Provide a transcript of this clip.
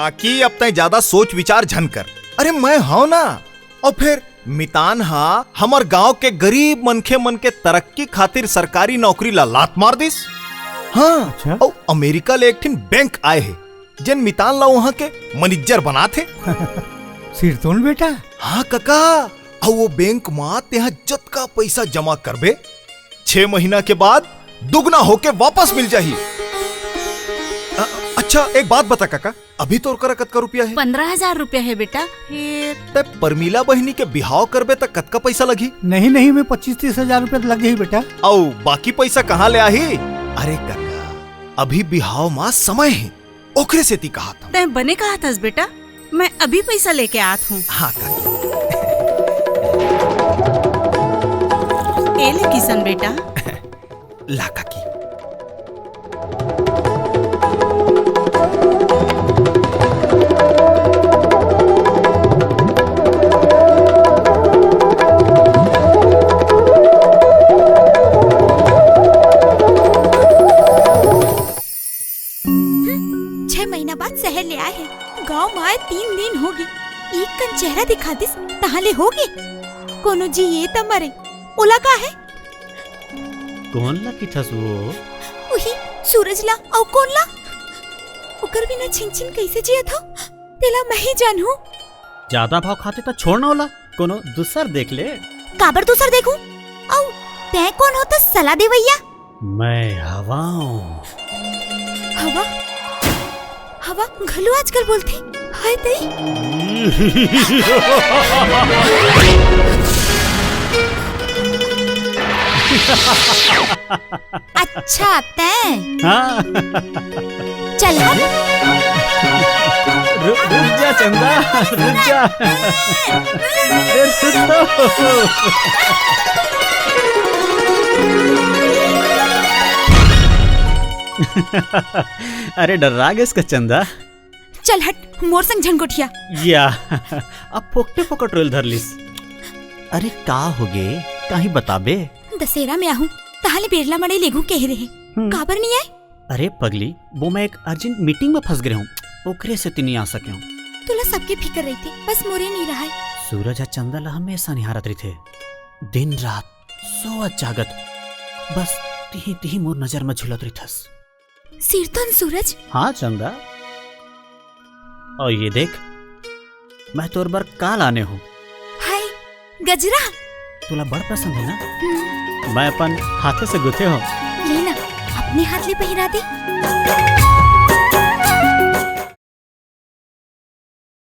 बाकी अब तय ज्यादा सोच विचार झन कर। अरे मैं हूं ना, और फिर मितान हा हमार गांव के गरीब मनखे मन के तरक्की खातिर सरकारी नौकरी ला लात मार दिस। हाँ अच्छा? और अमेरिका ले एक ठिन बैंक आए है जन मितान ला वहाँ के मैनेजर बना थे। सिरतोन बेटा। हाँ काका, और वो बैंक में तेहा जतका पैसा जमा करबे 6 महीना के बाद दुगना होके वापस मिल जाही। अच्छा एक बात बता काका, अभी तोर करा कतका रुपया है? 15,000 रुपया है बेटा। फिर ते परमीला बहनी के बिहाव करबे त कतका पैसा लगी? नहीं मैं 25-30 हजार रुपया लग गई बेटा। औ बाकी पैसा कहाँ ले आही? अरे काका अभी बिहाव मां समय है, ओकरे से ती कहा था। तय बने कहा था बेटा, मैं अभी पैसा लेके आत हूँ। हाँ काका। एले किशन बेटा। ला काकी। शहर ले आए हैं। गांव में आए 3 दिन हो गए, एक कन चेहरा दिखा दिस तहाले हो गए। कोनो जी ये त मरे ओला का है? कौन ला किठस वो? वही सूरज ला और कौन ला? ओकर बिना छिन छिन कैसे जियत हो तेला मैं ही जानू। ज्यादा भाव खाते तो छोड़ना होला, कोनो दूसर देख ले। काबर दूसर देखूं? औ तै कौन होता सलाह देवैया? मैं हवा हूँ। हवा? हवा घलो आजकल बोलते हाय तई। अच्छा तै हाँ। चल रुक जा चंदा, रुक जा। अरे डर रहा गया इसका चंदा। चल हट मोर संग झंगोटिया। या अब फोकटे फोकट रोल धर लिस। अरे का हो गे कहीं बताबे? दशहरा में आहूं तहाले बेरला मड़े लेगू कह रहे काबर नहीं आए? अरे पगली वो मैं एक अर्जेंट मीटिंग में फंस गए हूँ, ओकरे से नहीं आ सके हूँ। तुला सबके फिकर रही थी, बस मोरे नहीं रहा है। सूरज चंदा ला हमेशा निहारत रही थे, दिन रात सोवत जागत, बस तिही तिही मोर नजर में झुलत रही थस। सिरतन सूरज? हाँ चंदा, और ये देख मैं तोर बार का लाने हूँ। हाय गजरा तुला बड़ पसंद है ना? मैं अपन हाथे से गुथे हूँ। लेना अपने हाथ ले पहिरा दे।